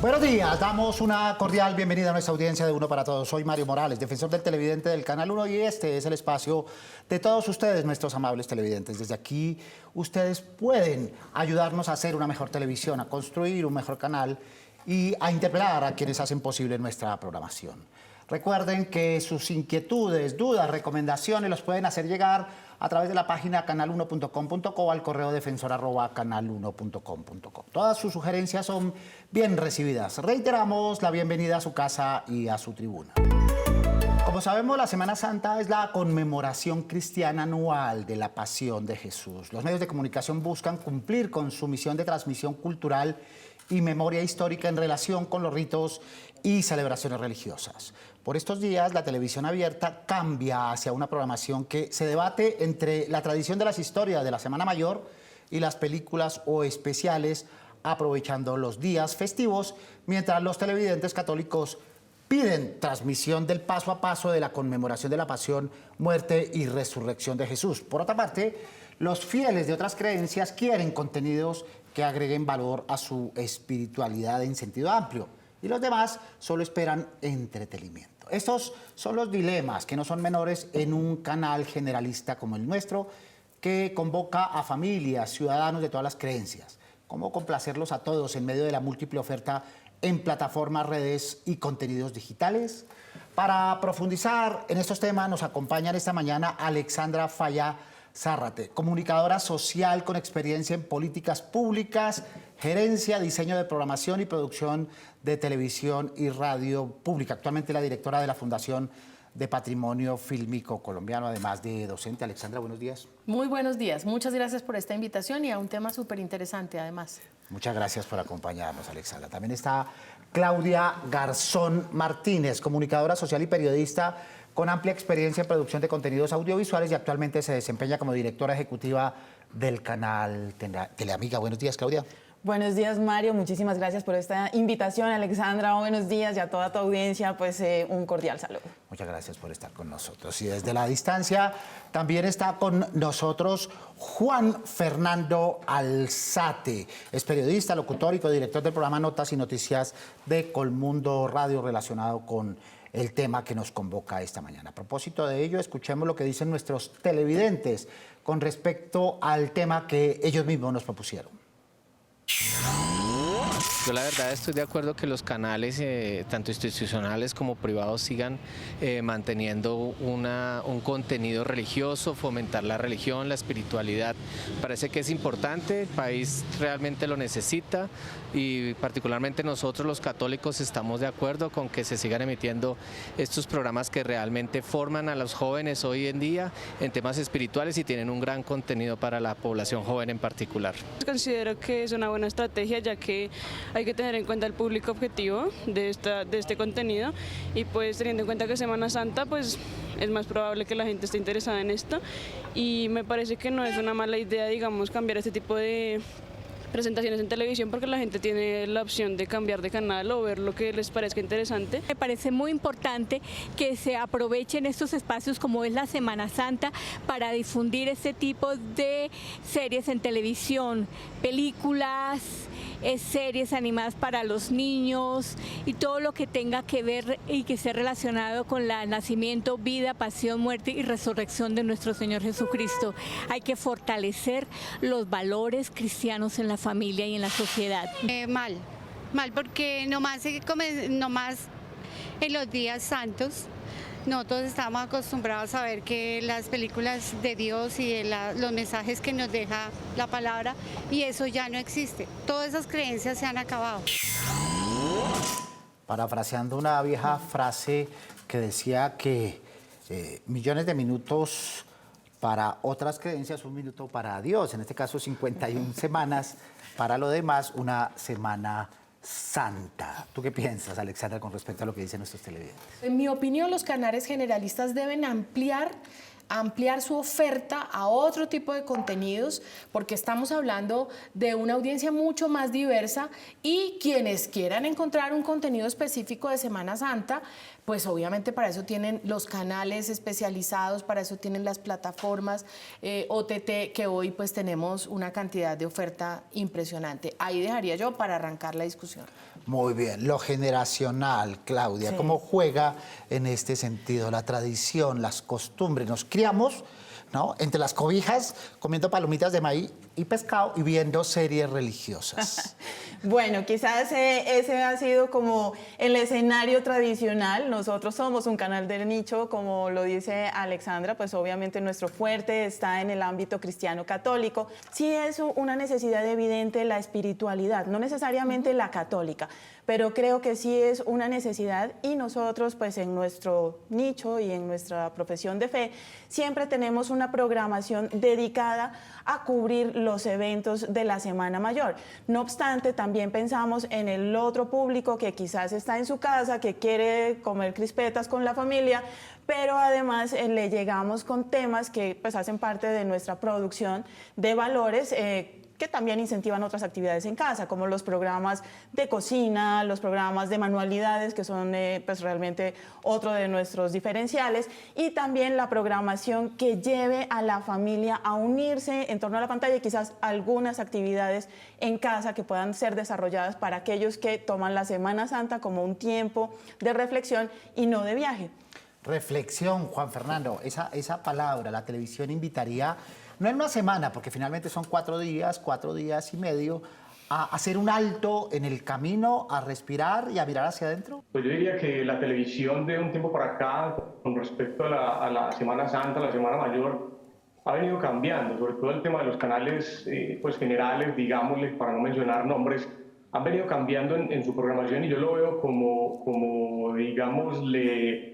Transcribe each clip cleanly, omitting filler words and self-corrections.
Buenos días, damos una cordial bienvenida a nuestra audiencia de Uno para Todos. Soy Mario Morales, defensor del televidente del Canal 1 y este es el espacio de todos ustedes, nuestros amables televidentes. Desde aquí ustedes pueden ayudarnos a hacer una mejor televisión, a construir un mejor canal y a interpelar a quienes hacen posible nuestra programación. Recuerden que sus inquietudes, dudas, recomendaciones los pueden hacer llegar a través de la página canal1.com.co o al correo defensor@canal1.com.co. Todas sus sugerencias son bien recibidas. Reiteramos la bienvenida a su casa y a su tribuna. Como sabemos, la Semana Santa es la conmemoración cristiana anual de la Pasión de Jesús. Los medios de comunicación buscan cumplir con su misión de transmisión cultural y memoria histórica en relación con los ritos y celebraciones religiosas. Por estos días, la televisión abierta cambia hacia una programación que se debate entre la tradición de las historias de la Semana Mayor y las películas o especiales, aprovechando los días festivos, mientras los televidentes católicos piden transmisión del paso a paso de la conmemoración de la pasión, muerte y resurrección de Jesús. Por otra parte, los fieles de otras creencias quieren contenidos que agreguen valor a su espiritualidad en sentido amplio, y los demás solo esperan entretenimiento. Estos son los dilemas, que no son menores, en un canal generalista como el nuestro, que convoca a familias, ciudadanos de todas las creencias. ¿Cómo complacerlos a todos en medio de la múltiple oferta en plataformas, redes y contenidos digitales? Para profundizar en estos temas nos acompañan esta mañana Alexandra Falla Zárrate, comunicadora social con experiencia en políticas públicas, gerencia, diseño de programación y producción de televisión y radio pública. Actualmente la directora de la Fundación de Patrimonio Fílmico Colombiano, además de docente. Alexandra, buenos días. Muy buenos días. Muchas gracias por esta invitación y a un tema súper interesante, además. Muchas gracias por acompañarnos, Alexandra. También está Claudia Garzón Martínez, comunicadora social y periodista con amplia experiencia en producción de contenidos audiovisuales y actualmente se desempeña como directora ejecutiva del canal Teleamiga. Buenos días, Claudia. Buenos días, Mario. Muchísimas gracias por esta invitación, Alexandra. Buenos días y a toda tu audiencia, pues un cordial saludo. Muchas gracias por estar con nosotros. Y desde la distancia también está con nosotros Juan Fernando Alzate. Es periodista, locutor y codirector del programa Notas y Noticias de Colmundo Radio relacionado con el tema que nos convoca esta mañana. A propósito de ello, escuchemos lo que dicen nuestros televidentes con respecto al tema que ellos mismos nos propusieron. Yo la verdad estoy de acuerdo que los canales, tanto institucionales como privados, sigan manteniendo un contenido religioso, fomentar la religión, la espiritualidad. Parece que es importante, el país realmente lo necesita y particularmente nosotros los católicos estamos de acuerdo con que se sigan emitiendo estos programas que realmente forman a los jóvenes hoy en día en temas espirituales y tienen un gran contenido para la población joven en particular. Considero que es una buena estrategia, ya que hay que tener en cuenta el público objetivo de este contenido y pues teniendo en cuenta que Semana Santa, pues es más probable que la gente esté interesada en esto y me parece que no es una mala idea, digamos, cambiar este tipo de presentaciones en televisión porque la gente tiene la opción de cambiar de canal o ver lo que les parezca interesante. Me parece muy importante que se aprovechen estos espacios como es la Semana Santa para difundir este tipo de series en televisión, películas, series animadas para los niños y todo lo que tenga que ver y que esté relacionado con el nacimiento, vida, pasión, muerte y resurrección de nuestro Señor Jesucristo. Hay que fortalecer los valores cristianos en la familia y en la sociedad. Mal porque nomás en los días santos nosotros estamos acostumbrados a ver que las películas de Dios y de los mensajes que nos deja la palabra, y eso ya no existe. Todas esas creencias se han acabado. Parafraseando una vieja frase que decía que millones de minutos para otras creencias, un minuto para Dios. En este caso, 51 semanas para lo demás, una semana santa. ¿Tú qué piensas, Alexandra, con respecto a lo que dicen nuestros televidentes? En mi opinión, los canales generalistas deben ampliar su oferta a otro tipo de contenidos, porque estamos hablando de una audiencia mucho más diversa y quienes quieran encontrar un contenido específico de Semana Santa, pues obviamente para eso tienen los canales especializados, para eso tienen las plataformas OTT, que hoy pues tenemos una cantidad de oferta impresionante. Ahí dejaría yo para arrancar la discusión. Muy bien, lo generacional, Claudia, Sí. ¿cómo juega en este sentido la tradición, las costumbres? Nos criamos, ¿no?, entre las cobijas, comiendo palomitas de maíz y pescado y viendo series religiosas. Bueno, quizás ese ha sido como el escenario tradicional. Nosotros somos un canal de nicho, como lo dice Alexandra, pues obviamente nuestro fuerte está en el ámbito cristiano católico. Sí es una necesidad evidente la espiritualidad, no necesariamente la católica, pero creo que sí es una necesidad y nosotros pues en nuestro nicho y en nuestra profesión de fe siempre tenemos una programación dedicada a cubrir los eventos de la Semana Mayor. No obstante, también pensamos en el otro público que quizás está en su casa, que quiere comer crispetas con la familia, pero además le llegamos con temas que pues hacen parte de nuestra producción de valores, que también incentivan otras actividades en casa, como los programas de cocina, los programas de manualidades, que son pues realmente otro de nuestros diferenciales, y también la programación que lleve a la familia a unirse en torno a la pantalla y quizás algunas actividades en casa que puedan ser desarrolladas para aquellos que toman la Semana Santa como un tiempo de reflexión y no de viaje. Reflexión, Juan Fernando, esa palabra, la televisión invitaría, no en una semana, porque finalmente son 4 días y medio, a hacer un alto en el camino, a respirar y a mirar hacia adentro. Pues yo diría que la televisión de un tiempo para acá, con respecto a la Semana Santa, la Semana Mayor, ha venido cambiando, sobre todo el tema de los canales pues generales, digámosle, para no mencionar nombres, han venido cambiando en su programación y yo lo veo como digámosle,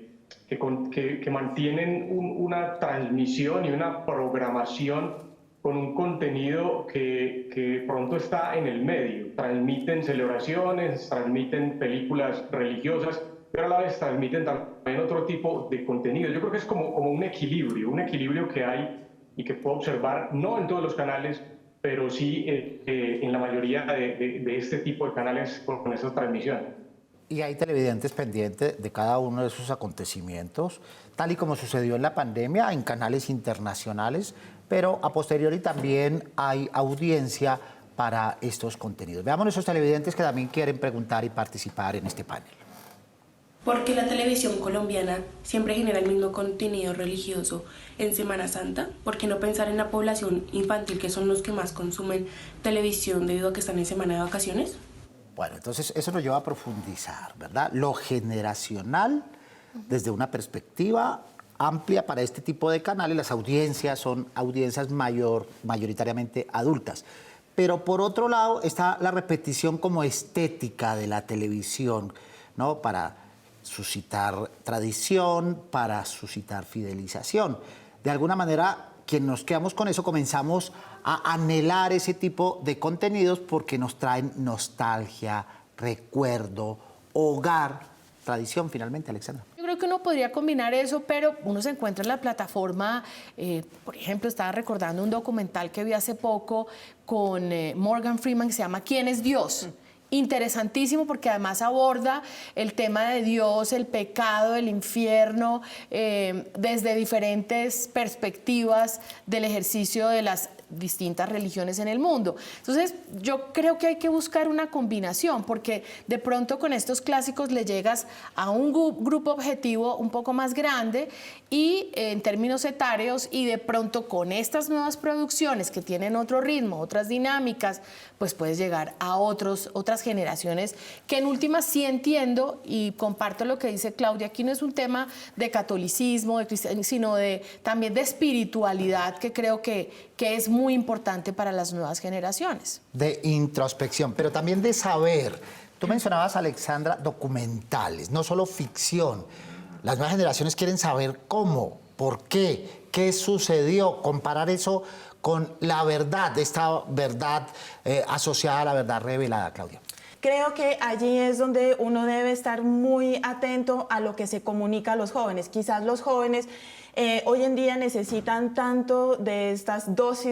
que mantienen una transmisión y una programación con un contenido que pronto está en el medio. Transmiten celebraciones, transmiten películas religiosas, pero a la vez transmiten también otro tipo de contenido. Yo creo que es como un equilibrio que hay y que puedo observar, no en todos los canales, pero sí en la mayoría de este tipo de canales con esas transmisiones. Y hay televidentes pendientes de cada uno de esos acontecimientos, tal y como sucedió en la pandemia, en canales internacionales, pero a posteriori también hay audiencia para estos contenidos. Veamos esos televidentes que también quieren preguntar y participar en este panel. ¿Por qué la televisión colombiana siempre genera el mismo contenido religioso en Semana Santa? ¿Por qué no pensar en la población infantil, que son los que más consumen televisión debido a que están en semana de vacaciones? Bueno, entonces eso nos lleva a profundizar, ¿verdad? Lo generacional, desde una perspectiva amplia para este tipo de canales, las audiencias son audiencias mayoritariamente adultas. Pero por otro lado está la repetición como estética de la televisión, ¿no?, para suscitar tradición, para suscitar fidelización. De alguna manera, quienes nos quedamos con eso comenzamos a anhelar ese tipo de contenidos porque nos traen nostalgia, recuerdo, hogar, tradición finalmente, Alexandra. Yo creo que uno podría combinar eso, pero uno se encuentra en la plataforma, por ejemplo, estaba recordando un documental que vi hace poco con Morgan Freeman que se llama ¿Quién es Dios? Interesantísimo porque además aborda el tema de Dios, el pecado, el infierno, desde diferentes perspectivas del ejercicio de las distintas religiones en el mundo. Entonces, yo creo que hay que buscar una combinación, porque de pronto con estos clásicos le llegas a un grupo objetivo un poco más grande y en términos etarios, y de pronto con estas nuevas producciones que tienen otro ritmo, otras dinámicas, pues puedes llegar a otras generaciones que en últimas sí entiendo y comparto lo que dice Claudia. Aquí no es un tema de catolicismo, de cristianismo, sino también de espiritualidad, que creo que es muy importante para las nuevas generaciones. De introspección, pero también de saber. Tú mencionabas, Alexandra, documentales, no solo ficción. Las nuevas generaciones quieren saber cómo, por qué sucedió, comparar eso con la verdad, esta verdad asociada a la verdad revelada, Claudia. Creo que allí es donde uno debe estar muy atento a lo que se comunica a los jóvenes. Quizás los jóvenes hoy en día necesitan tanto de estas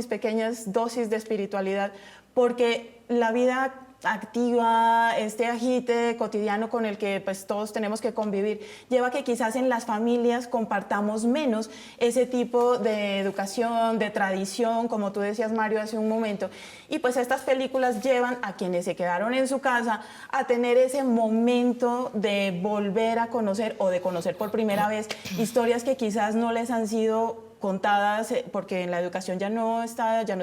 pequeñas dosis de espiritualidad, porque la vida activa, este agite cotidiano con el que pues todos tenemos que convivir, lleva a que quizás en las familias compartamos menos ese tipo de educación, de tradición, como tú decías, Mario, hace un momento. Y pues estas películas llevan a quienes se quedaron en su casa a tener ese momento de volver a conocer o de conocer por primera vez historias que quizás no les han sido contadas porque en la educación ya no es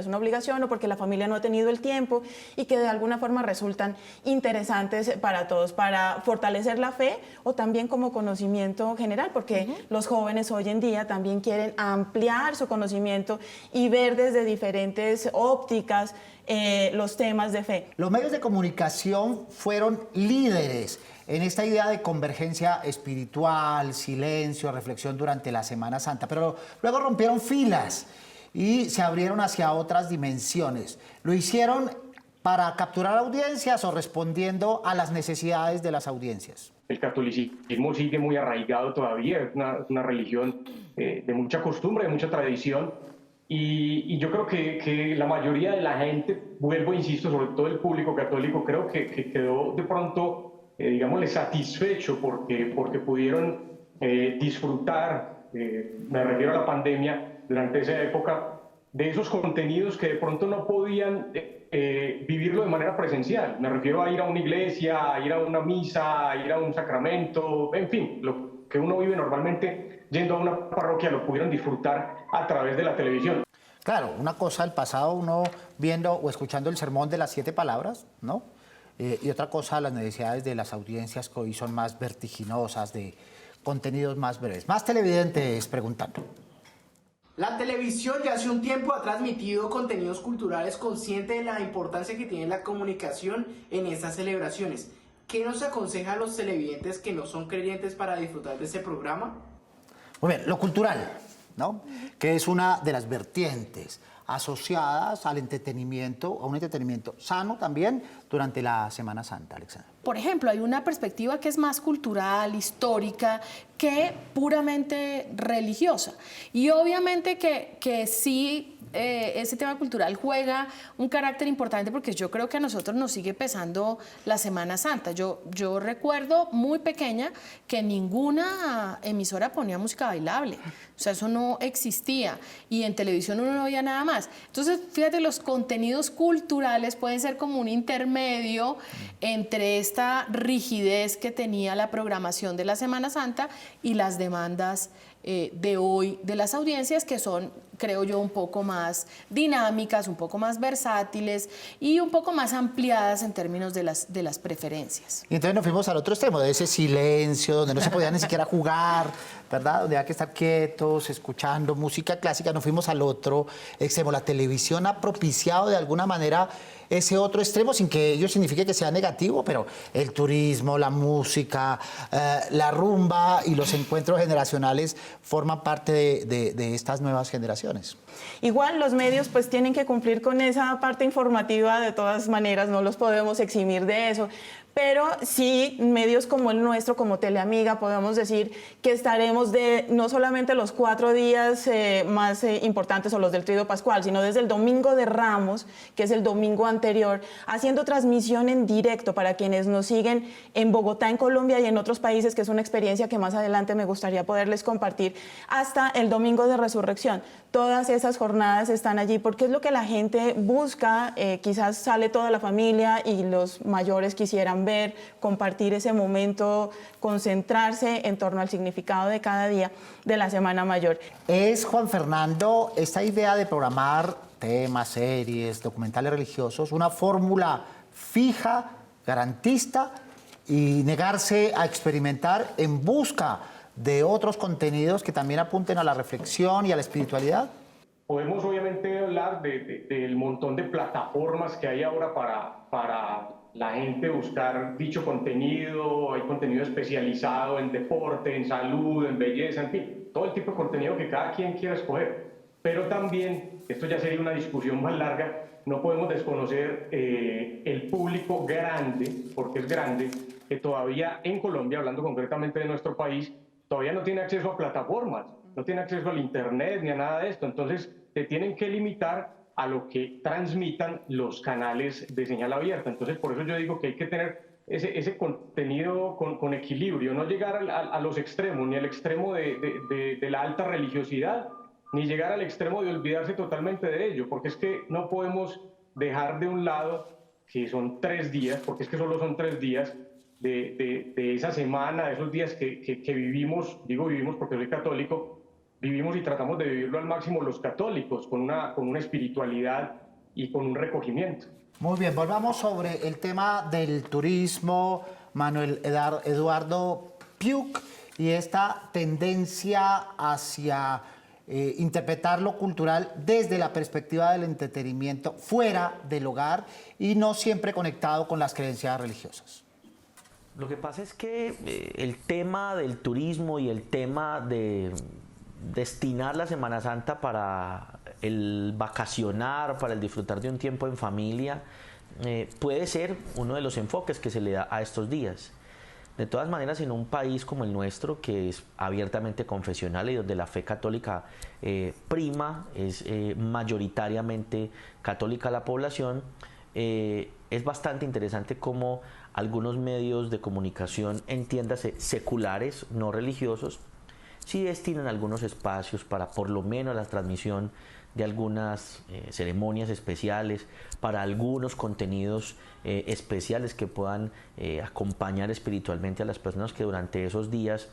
una obligación o porque la familia no ha tenido el tiempo, y que de alguna forma resultan interesantes para todos, para fortalecer la fe o también como conocimiento general, porque los jóvenes hoy en día también quieren ampliar su conocimiento y ver desde diferentes ópticas los temas de fe. Los medios de comunicación fueron líderes en esta idea de convergencia espiritual, silencio, reflexión durante la Semana Santa, pero luego rompieron filas y se abrieron hacia otras dimensiones. ¿Lo hicieron para capturar audiencias o respondiendo a las necesidades de las audiencias? El catolicismo sigue muy arraigado todavía, es una religión de mucha costumbre, de mucha tradición, y yo creo que la mayoría de la gente, vuelvo, insisto, sobre todo el público católico, creo que quedó de pronto digámosle, satisfecho porque pudieron disfrutar, me refiero a la pandemia, durante esa época, de esos contenidos que de pronto no podían vivirlo de manera presencial. Me refiero a ir a una iglesia, a ir a una misa, a ir a un sacramento, en fin, lo que uno vive normalmente yendo a una parroquia lo pudieron disfrutar a través de la televisión. Claro, una cosa del pasado, uno viendo o escuchando el sermón de las 7 palabras, ¿no? Y otra cosa, las necesidades de las audiencias que hoy son más vertiginosas, de contenidos más breves. Más televidentes preguntando. La televisión ya hace un tiempo ha transmitido contenidos culturales, consciente de la importancia que tiene la comunicación en estas celebraciones. ¿Qué nos aconseja a los televidentes que no son creyentes para disfrutar de este programa? Muy bien, lo cultural, ¿no? Que es una de las vertientes asociadas al entretenimiento, a un entretenimiento sano también durante la Semana Santa, Alexandra. Por ejemplo, hay una perspectiva que es más cultural, histórica, que puramente religiosa. Y obviamente que sí, ese tema cultural juega un carácter importante, porque yo creo que a nosotros nos sigue pesando la Semana Santa. Yo recuerdo muy pequeña que ninguna emisora ponía música bailable. O sea, eso no existía. Y en televisión uno no veía nada más. Entonces, fíjate, los contenidos culturales pueden ser como un intermedio entre esta rigidez que tenía la programación de la Semana Santa y las demandas de hoy de las audiencias, que son, creo yo, un poco más dinámicas, un poco más versátiles y un poco más ampliadas en términos de las preferencias. Y entonces nos fuimos al otro extremo, de ese silencio, donde no se podía ni siquiera jugar, ¿verdad? Donde había que estar quietos, escuchando música clásica. Nos fuimos al otro extremo. La televisión ha propiciado de alguna manera ese otro extremo, sin que ello signifique que sea negativo, pero el turismo, la música, la rumba y los encuentros generacionales forman parte de estas nuevas generaciones. Igual los medios pues tienen que cumplir con esa parte informativa de todas maneras, no los podemos eximir de eso. Pero sí, medios como el nuestro, como Teleamiga, podemos decir que estaremos no solamente los 4 días más importantes o los del Tríodo Pascual, sino desde el Domingo de Ramos, que es el domingo anterior, haciendo transmisión en directo para quienes nos siguen en Bogotá, en Colombia, y en otros países, que es una experiencia que más adelante me gustaría poderles compartir, hasta el Domingo de Resurrección. Todas esas jornadas están allí porque es lo que la gente busca. Quizás sale toda la familia y los mayores quisieran ver, compartir ese momento, concentrarse en torno al significado de cada día de la Semana Mayor. Es, Juan Fernando, esta idea de programar temas, series, documentales religiosos, una fórmula fija, garantista, y negarse a experimentar en busca de otros contenidos que también apunten a la reflexión y a la espiritualidad? Podemos obviamente hablar del montón de plataformas que hay ahora para la gente buscar dicho contenido. Hay contenido especializado en deporte, en salud, en belleza, en fin, todo el tipo de contenido que cada quien quiera escoger. Pero también, esto ya sería una discusión más larga, no podemos desconocer el público grande, porque es grande, que todavía en Colombia, hablando concretamente de nuestro país, todavía no tiene acceso a plataformas, no tiene acceso al internet ni a nada de esto. Entonces, se tienen que limitar a lo que transmitan los canales de señal abierta. Entonces, por eso yo digo que hay que tener ese contenido con equilibrio, no llegar a los extremos, ni al extremo de la alta religiosidad, ni llegar al extremo de olvidarse totalmente de ello, porque es que no podemos dejar de un lado, que son 3 días, porque es que solo son 3 días, de esa semana, de esos días que vivimos, digo vivimos porque soy católico, vivimos y tratamos de vivirlo al máximo los católicos, con una espiritualidad y con un recogimiento. Muy bien, volvamos sobre el tema del turismo, Manuel Eduardo Piuk, y esta tendencia hacia interpretar lo cultural desde la perspectiva del entretenimiento fuera del hogar y no siempre conectado con las creencias religiosas. Lo que pasa es que el tema del turismo y el tema de destinar la Semana Santa para el vacacionar, para el disfrutar de un tiempo en familia, puede ser uno de los enfoques que se le da a estos días. De todas maneras, en un país como el nuestro, que es abiertamente confesional y donde la fe católica prima, es mayoritariamente católica la población, es bastante interesante cómo algunos medios de comunicación, entiéndase seculares, no religiosos, sí destinan algunos espacios para por lo menos la transmisión de algunas ceremonias especiales, para algunos contenidos especiales que puedan acompañar espiritualmente a las personas que durante esos días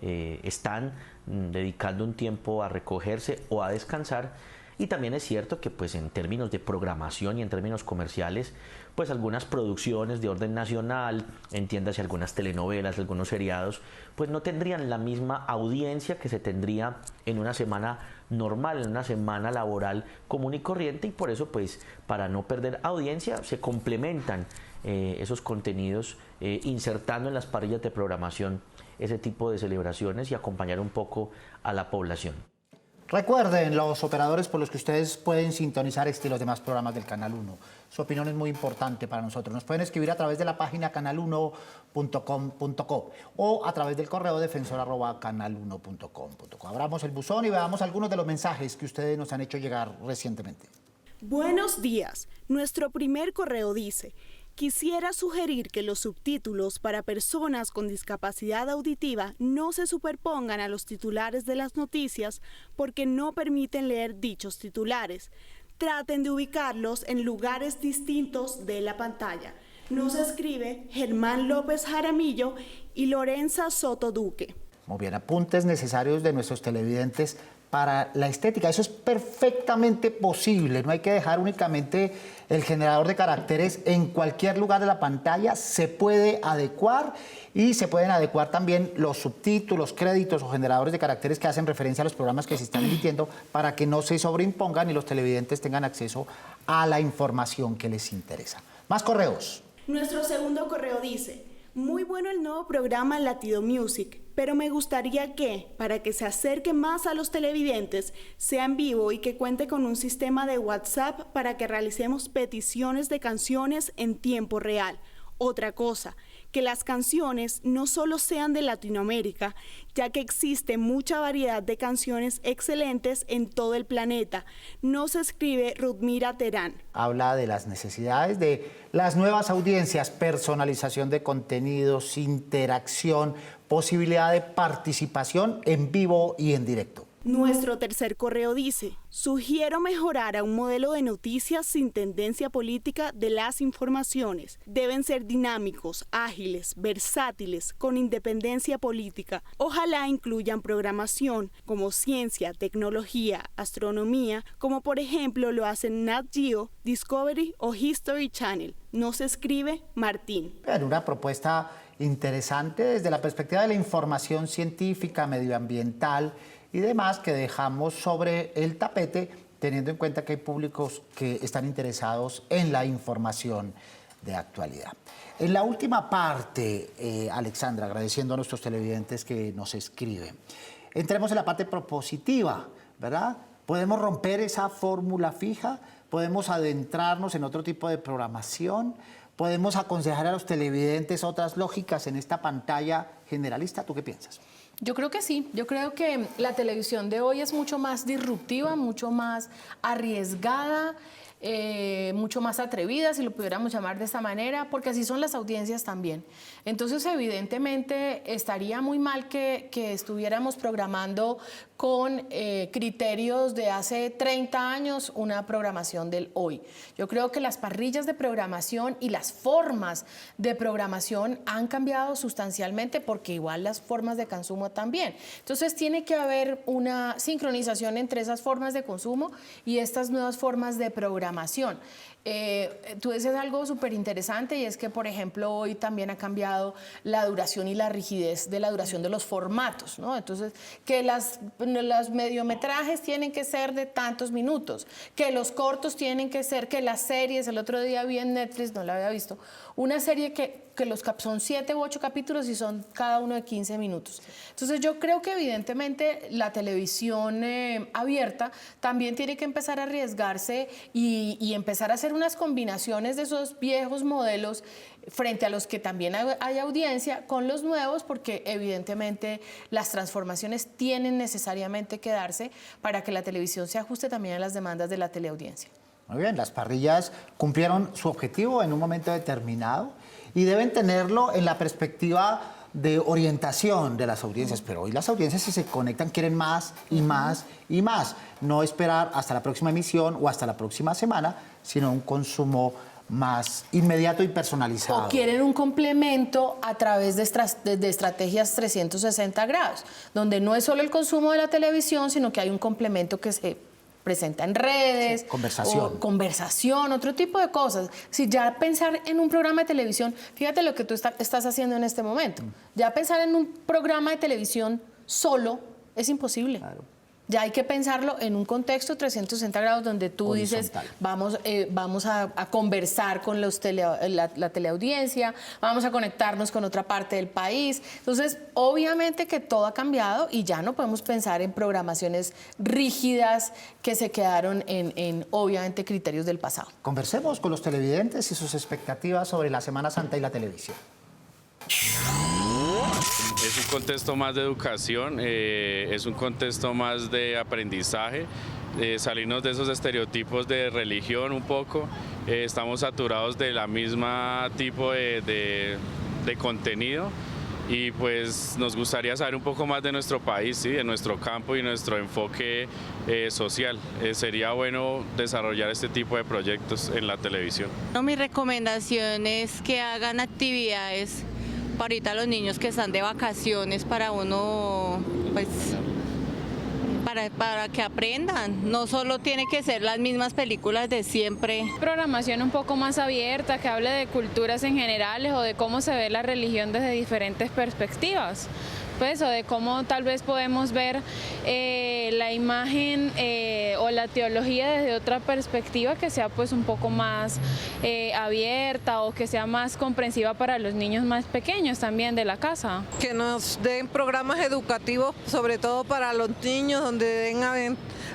están dedicando un tiempo a recogerse o a descansar. Y también es cierto que pues en términos de programación y en términos comerciales, pues algunas producciones de orden nacional, entiéndase algunas telenovelas, algunos seriados, pues no tendrían la misma audiencia que se tendría en una semana normal, en una semana laboral común y corriente, y por eso pues para no perder audiencia se complementan esos contenidos insertando en las parrillas de programación ese tipo de celebraciones y acompañar un poco a la población. Recuerden los operadores por los que ustedes pueden sintonizar este y los demás programas del Canal 1. Su opinión es muy importante para nosotros. Nos pueden escribir a través de la página canal1.com.co o a través del correo defensor@canal1.com.co. Abramos el buzón y veamos algunos de los mensajes que ustedes nos han hecho llegar recientemente. Buenos días. Nuestro primer correo dice: quisiera sugerir que los subtítulos para personas con discapacidad auditiva no se superpongan a los titulares de las noticias porque no permiten leer dichos titulares. Traten de ubicarlos en lugares distintos de la pantalla. Nos escribe Germán López Jaramillo y Lorenza Soto Duque. Muy bien, apuntes necesarios de nuestros televidentes para la estética. Eso es perfectamente posible. No hay que dejar únicamente el generador de caracteres en cualquier lugar de la pantalla. Se puede adecuar y se pueden adecuar también los subtítulos, créditos o generadores de caracteres que hacen referencia a los programas que se están emitiendo para que no se sobreimpongan y los televidentes tengan acceso a la información que les interesa. Más correos. Nuestro segundo correo dice: muy bueno el nuevo programa Latido Music, pero me gustaría que, para que se acerque más a los televidentes, sea en vivo y que cuente con un sistema de WhatsApp para que realicemos peticiones de canciones en tiempo real. Otra cosa, que las canciones no solo sean de Latinoamérica, ya que existe mucha variedad de canciones excelentes en todo el planeta. Nos escribe Rudmira Terán. Habla de las necesidades de las nuevas audiencias, personalización de contenidos, interacción, posibilidad de participación en vivo y en directo. Nuestro tercer correo dice: sugiero mejorar a un modelo de noticias sin tendencia política de las informaciones. Deben ser dinámicos, ágiles, versátiles, con independencia política. Ojalá incluyan programación como ciencia, tecnología, astronomía, como por ejemplo lo hacen Nat Geo, Discovery o History Channel. Nos escribe Martín. Una propuesta interesante desde la perspectiva de la información científica, medioambiental y demás que dejamos sobre el tapete, teniendo en cuenta que hay públicos que están interesados en la información de actualidad. En la última parte, Alexandra, agradeciendo a nuestros televidentes que nos escriben, entremos en la parte propositiva, ¿verdad? Podemos romper esa fórmula fija, podemos adentrarnos en otro tipo de programación, podemos aconsejar a los televidentes otras lógicas en esta pantalla generalista. ¿Tú qué piensas? Yo creo que sí, yo creo que la televisión de hoy es mucho más disruptiva, mucho más arriesgada, mucho más atrevida, si lo pudiéramos llamar de esta manera, porque así son las audiencias también. Entonces, evidentemente, estaría muy mal que estuviéramos programando con criterios de hace 30 años una programación del hoy. Yo creo que las parrillas de programación y las formas de programación han cambiado sustancialmente, porque igual las formas de consumo también. Entonces, tiene que haber una sincronización entre esas formas de consumo y estas nuevas formas de programación. Tú dices algo súper interesante, y es que, por ejemplo, hoy también ha cambiado la duración y la rigidez de la duración de los formatos, ¿no? Entonces, que los mediometrajes tienen que ser de tantos minutos, que los cortos tienen que ser, que las series, el otro día vi en Netflix, no la había visto, una serie que son 7 u 8 capítulos y son cada uno de 15 minutos. Entonces, yo creo que evidentemente la televisión abierta también tiene que empezar a arriesgarse y empezar a hacer unas combinaciones de esos viejos modelos frente a los que también hay audiencia con los nuevos, porque evidentemente las transformaciones tienen necesariamente que darse para que la televisión se ajuste también a las demandas de la teleaudiencia. Muy bien, las parrillas cumplieron su objetivo en un momento determinado y deben tenerlo en la perspectiva de orientación de las audiencias, pero hoy las audiencias, si se conectan, quieren más y más y más. No esperar hasta la próxima emisión o hasta la próxima semana, sino un consumo más inmediato y personalizado. O quieren un complemento a través de estrategias 360 grados, donde no es solo el consumo de la televisión, sino que hay un complemento que se presenta en redes, conversación, otro tipo de cosas. Si ya pensar en un programa de televisión, fíjate lo que tú estás haciendo en este momento. Ya pensar en un programa de televisión solo es imposible. Claro. Ya hay que pensarlo en un contexto 360 grados donde tú dices, vamos a conversar con la teleaudiencia, vamos a conectarnos con otra parte del país. Entonces, obviamente que todo ha cambiado y ya no podemos pensar en programaciones rígidas que se quedaron en obviamente, criterios del pasado. Conversemos con los televidentes y sus expectativas sobre la Semana Santa y la televisión. Es un contexto más de educación, es un contexto más de aprendizaje, salirnos de esos estereotipos de religión un poco. Estamos saturados de la misma tipo de contenido y pues nos gustaría saber un poco más de nuestro país, ¿sí? De nuestro campo y nuestro enfoque social. Sería bueno desarrollar este tipo de proyectos en la televisión. Mi recomendación es que hagan actividades para ahorita los niños que están de vacaciones, para uno, pues, para que aprendan. No solo tiene que ser las mismas películas de siempre. Programación un poco más abierta, que hable de culturas en general o de cómo se ve la religión desde diferentes perspectivas. Pues, o de cómo tal vez podemos ver la imagen o la teología desde otra perspectiva que sea pues un poco más abierta o que sea más comprensiva para los niños más pequeños también de la casa. Que nos den programas educativos, sobre todo para los niños, donde den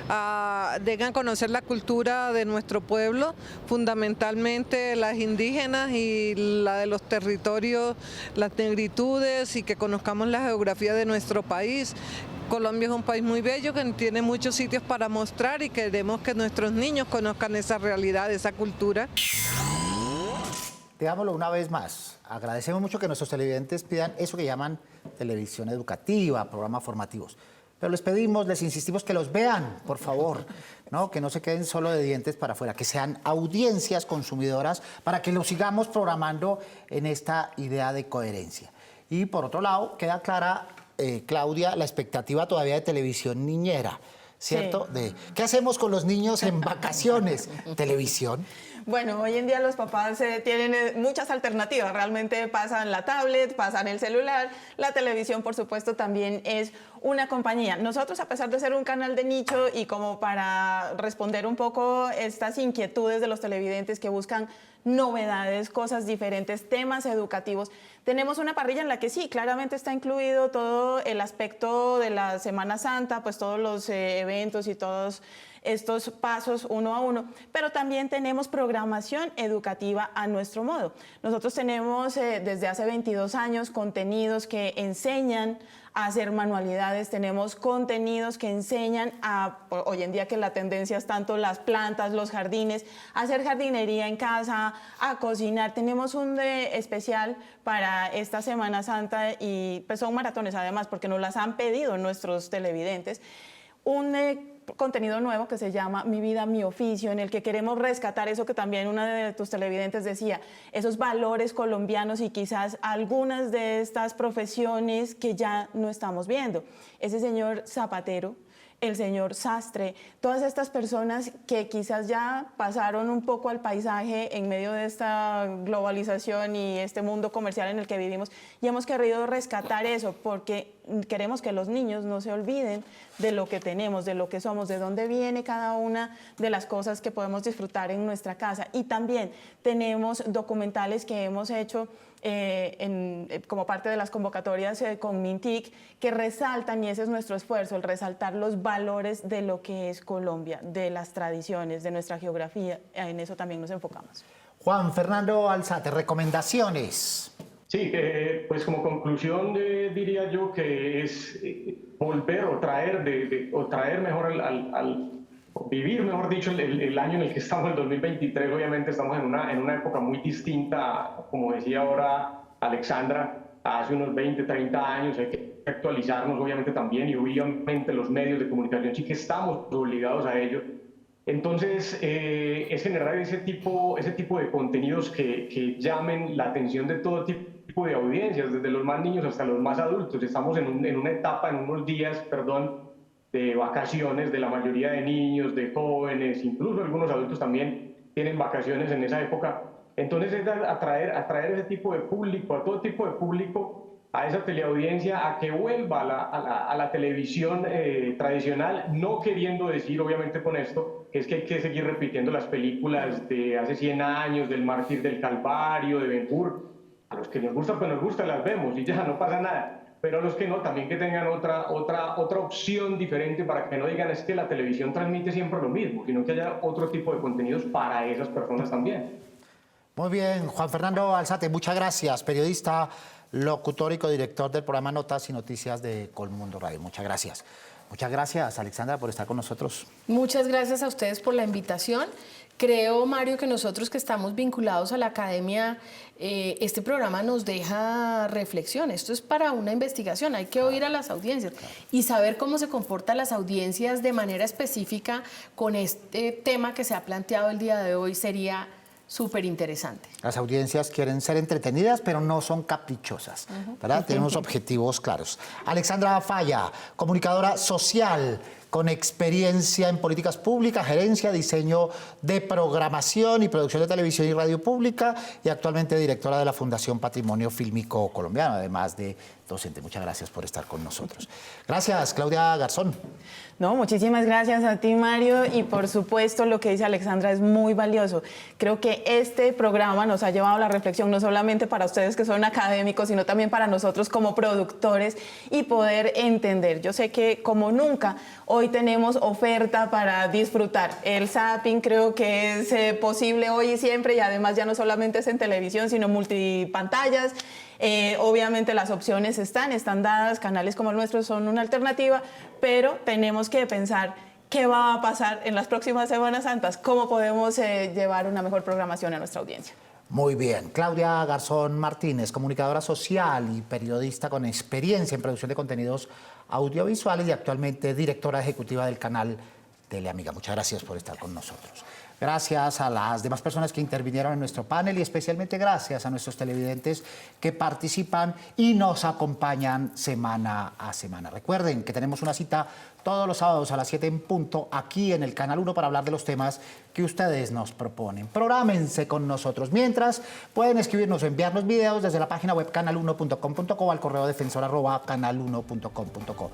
a conocer la cultura de nuestro pueblo, fundamentalmente las indígenas y la de los territorios, las negritudes, y que conozcamos la geografía de nuestro país. Colombia es un país muy bello que tiene muchos sitios para mostrar y queremos que nuestros niños conozcan esa realidad, esa cultura. Digámoslo una vez más, agradecemos mucho que nuestros televidentes pidan eso que llaman televisión educativa, programas formativos. Pero les pedimos, les insistimos que los vean, por favor, ¿no? Que no se queden solo de dientes para afuera, que sean audiencias consumidoras para que los sigamos programando en esta idea de coherencia. Y por otro lado, queda clara, Claudia, la expectativa todavía de televisión niñera, ¿cierto? Sí. ¿Qué hacemos con los niños en vacaciones? ¿Televisión? Bueno, hoy en día los papás tienen muchas alternativas, realmente pasan la tablet, pasan el celular, la televisión por supuesto también es una compañía. Nosotros, a pesar de ser un canal de nicho y como para responder un poco estas inquietudes de los televidentes que buscan novedades, cosas diferentes, temas educativos, tenemos una parrilla en la que sí, claramente está incluido todo el aspecto de la Semana Santa, pues todos los eventos y todos estos pasos uno a uno, pero también tenemos programación educativa a nuestro modo. Nosotros tenemos desde hace 22 años contenidos que enseñan a hacer manualidades, tenemos contenidos que enseñan hoy en día que la tendencia es tanto las plantas, los jardines, a hacer jardinería en casa, a cocinar. Tenemos un especial para esta Semana Santa y pues son maratones además porque nos las han pedido nuestros televidentes. Un contenido nuevo que se llama Mi vida, mi oficio, en el que queremos rescatar eso que también una de tus televidentes decía, esos valores colombianos y quizás algunas de estas profesiones que ya no estamos viendo. Ese señor zapatero, el señor sastre, todas estas personas que quizás ya pasaron un poco al paisaje en medio de esta globalización y este mundo comercial en el que vivimos, y hemos querido rescatar eso porque queremos que los niños no se olviden de lo que tenemos, de lo que somos, de dónde viene cada una de las cosas que podemos disfrutar en nuestra casa. Y también tenemos documentales que hemos hecho como parte de las convocatorias con Mintic, que resaltan, y ese es nuestro esfuerzo, el resaltar los valores de lo que es Colombia, de las tradiciones, de nuestra geografía. En eso también nos enfocamos. Juan Fernando Alzate, recomendaciones. Sí, pues como conclusión diría yo que es volver o traer mejor vivir, mejor dicho, el año en el que estamos, el 2023. Obviamente estamos en una época muy distinta, como decía ahora Alexandra, hace unos 20, 30 años. Hay que actualizarnos obviamente también, y obviamente los medios de comunicación sí que estamos obligados a ello. Entonces, es generar ese tipo de contenidos que llamen la atención de todo tipo de audiencias, desde los más niños hasta los más adultos. Estamos en una etapa, en unos días, de vacaciones de la mayoría de niños, de jóvenes, incluso algunos adultos también tienen vacaciones en esa época. Entonces es atraer ese tipo de público, a todo tipo de público, a esa teleaudiencia, a que vuelva a la televisión tradicional, no queriendo decir obviamente con esto que es que hay que seguir repitiendo las películas de hace 100 años, del Mártir del Calvario, de Ben-Hur. A los que nos gusta, pues nos gusta, las vemos y ya no pasa nada. Pero a los que no, también que tengan otra opción diferente, para que no digan es que la televisión transmite siempre lo mismo, sino que haya otro tipo de contenidos para esas personas también. Muy bien, Juan Fernando Alzate, muchas gracias, periodista, locutor y codirector del programa Notas y Noticias de Colmundo Radio. Muchas gracias. Muchas gracias, Alexandra, por estar con nosotros. Muchas gracias a ustedes por la invitación. Creo, Mario, que nosotros que estamos vinculados a la academia, este programa nos deja reflexión. Esto es para una investigación, hay que oír a las audiencias y saber cómo se comportan las audiencias de manera específica con este tema que se ha planteado el día de hoy. Sería súper interesante. Las audiencias quieren ser entretenidas, pero no son caprichosas, ¿verdad? Tienen unos objetivos claros. Alexandra Falla, comunicadora social, con experiencia en políticas públicas, gerencia, diseño de programación y producción de televisión y radio pública, y actualmente directora de la Fundación Patrimonio Fílmico Colombiano, además de docente. Muchas gracias por estar con nosotros. Gracias, Claudia Garzón. No, muchísimas gracias a ti, Mario, y por supuesto lo que dice Alexandra es muy valioso. Creo que este programa nos ha llevado a la reflexión, no solamente para ustedes que son académicos, sino también para nosotros como productores, y poder entender. Yo sé que como nunca hoy tenemos oferta para disfrutar. El zapping creo que es posible hoy y siempre, y además ya no solamente es en televisión, sino multipantallas. Obviamente las opciones están dadas, canales como el nuestro son una alternativa, pero tenemos que pensar qué va a pasar en las próximas Semanas Santas, cómo podemos llevar una mejor programación a nuestra audiencia. Muy bien. Claudia Garzón Martínez, comunicadora social y periodista con experiencia en producción de contenidos audiovisuales y actualmente directora ejecutiva del canal Teleamiga. Muchas gracias por estar con nosotros. Gracias a las demás personas que intervinieron en nuestro panel y especialmente gracias a nuestros televidentes que participan y nos acompañan semana a semana. Recuerden que tenemos una cita todos los sábados a las 7 en punto aquí en el Canal 1 para hablar de los temas que ustedes nos proponen. Prográmense con nosotros. Mientras, pueden escribirnos o enviarnos videos desde la página web canal1.com.co o al correo defensor@canal1.com.co.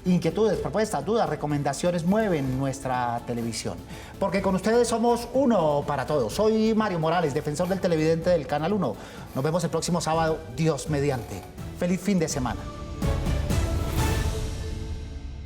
Inquietudes, propuestas, dudas, recomendaciones mueven nuestra televisión. Porque con ustedes somos uno para todos. Soy Mario Morales, defensor del televidente del Canal 1. Nos vemos el próximo sábado, Dios mediante. Feliz fin de semana.